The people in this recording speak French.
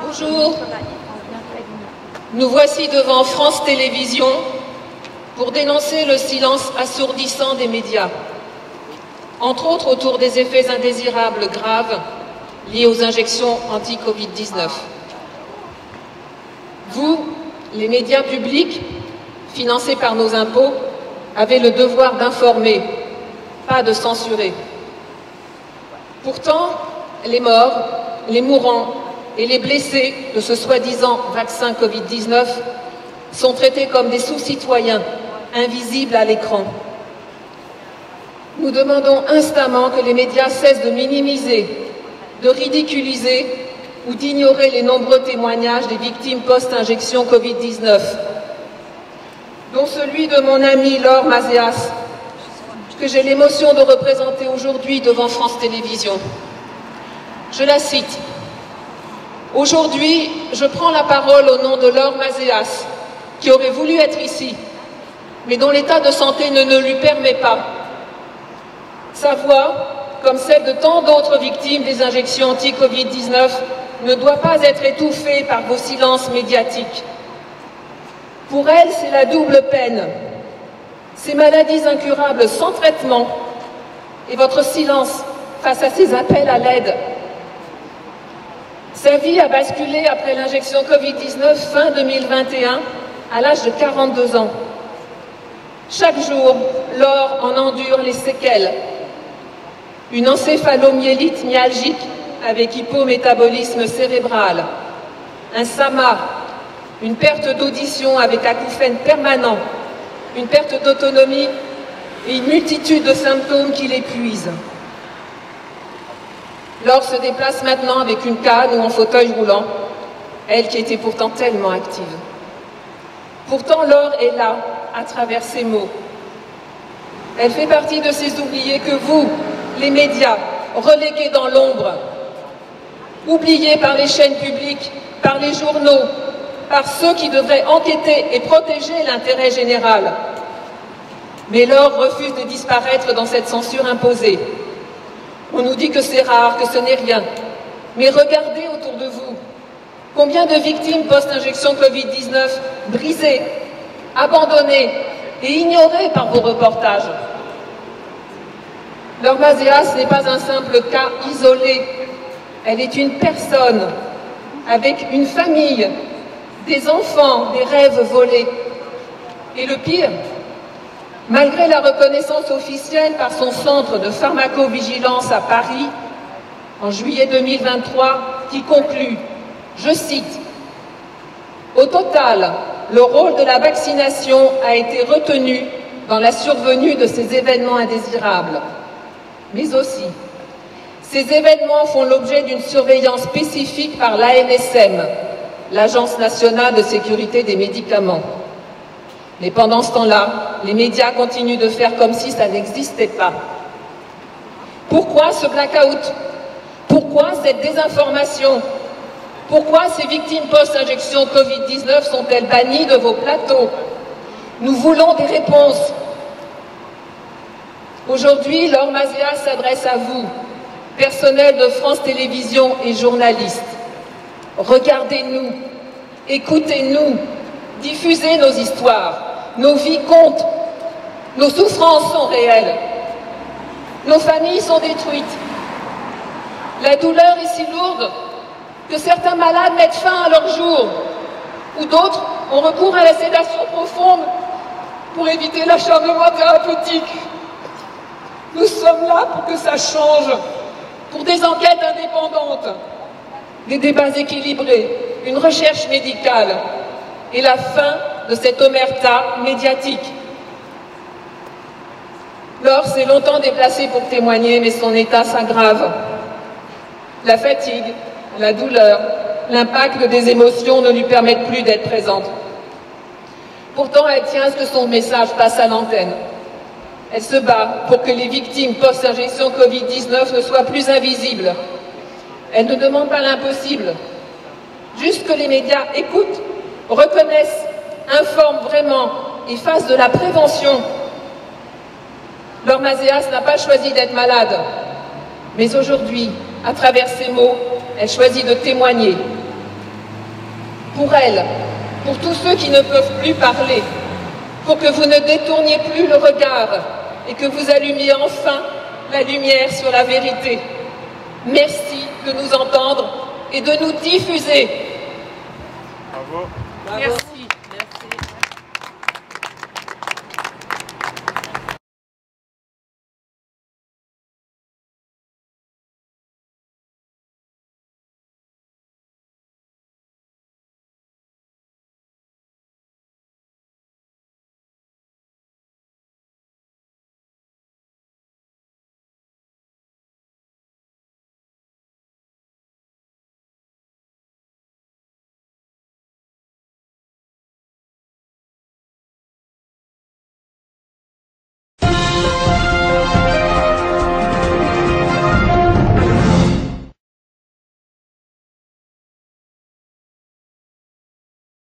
Bonjour, nous voici devant France Télévisions pour dénoncer le silence assourdissant des médias, entre autres autour des effets indésirables graves liés aux injections anti-Covid-19. Vous, les médias publics, financés par nos impôts, avez le devoir d'informer, pas de censurer. Pourtant, les morts, les mourants et les blessés de ce soi-disant vaccin Covid-19 sont traités comme des sous-citoyens, invisibles à l'écran. Nous demandons instamment que les médias cessent de minimiser, de ridiculiser ou d'ignorer les nombreux témoignages des victimes post-injection Covid-19, dont celui de mon ami Laure Maséas, que j'ai l'émotion de représenter aujourd'hui devant France Télévisions. Je la cite. « Aujourd'hui, je prends la parole au nom de Laure Maséas, qui aurait voulu être ici, mais dont l'état de santé ne lui permet pas. Sa voix, comme celle de tant d'autres victimes des injections anti-Covid-19, ne doit pas être étouffée par vos silences médiatiques. Pour elle, c'est la double peine. Ces maladies incurables sans traitement et votre silence face à ces appels à l'aide. Sa vie a basculé après l'injection Covid-19 fin 2021 à l'âge de 42 ans. Chaque jour, Laure en endure les séquelles. Une encéphalomyélite myalgique avec hypométabolisme cérébral, un SAMA, une perte d'audition avec acouphène permanent, une perte d'autonomie et une multitude de symptômes qui l'épuisent. Laure se déplace maintenant avec une canne ou en fauteuil roulant, elle qui était pourtant tellement active. Pourtant, Laure est là, à travers ses mots. Elle fait partie de ces oubliés que vous, les médias, relégués dans l'ombre, oubliés par les chaînes publiques, par les journaux, par ceux qui devraient enquêter et protéger l'intérêt général. Mais Laure refuse de disparaître dans cette censure imposée. On nous dit que c'est rare, que ce n'est rien. Mais regardez autour de vous. Combien de victimes post-injection Covid-19 brisées, abandonnées et ignorées par vos reportages? Laure Maséas n'est pas un simple cas isolé. Elle est une personne, avec une famille, des enfants, des rêves volés. Et le pire, malgré la reconnaissance officielle par son centre de pharmacovigilance à Paris, en juillet 2023, qui conclut, je cite, « Au total, le rôle de la vaccination a été retenu dans la survenue de ces événements indésirables. Mais aussi, ces événements font l'objet d'une surveillance spécifique par l'ANSM, l'Agence nationale de sécurité des médicaments. Mais pendant ce temps-là, les médias continuent de faire comme si ça n'existait pas. Pourquoi ce blackout? Pourquoi cette désinformation? Pourquoi ces victimes post-injection Covid-19 sont-elles bannies de vos plateaux? Nous voulons des réponses. Aujourd'hui, Laure Maséas s'adresse à vous, personnel de France Télévisions et journalistes. Regardez-nous, écoutez-nous, diffusez nos histoires. Nos vies comptent, nos souffrances sont réelles, nos familles sont détruites. La douleur est si lourde que certains malades mettent fin à leur jour, ou d'autres ont recours à la sédation profonde pour éviter l'acharnement thérapeutique. Nous sommes là pour que ça change, pour des enquêtes indépendantes, des débats équilibrés, une recherche médicale et la fin de cette omerta médiatique. Laure s'est longtemps déplacée pour témoigner, mais son état s'aggrave. La fatigue, la douleur, l'impact des émotions ne lui permettent plus d'être présente. Pourtant, elle tient à ce que son message passe à l'antenne. Elle se bat pour que les victimes post-injection Covid-19 ne soient plus invisibles. Elle ne demande pas l'impossible, juste que les médias écoutent, reconnaissent, informent vraiment et fassent de la prévention. Laure Maséas n'a pas choisi d'être malade. Mais aujourd'hui, à travers ces mots, elle choisit de témoigner. Pour elle, pour tous ceux qui ne peuvent plus parler, pour que vous ne détourniez plus le regard et que vous allumiez enfin la lumière sur la vérité. Merci de nous entendre et de nous diffuser. Bravo. Merci.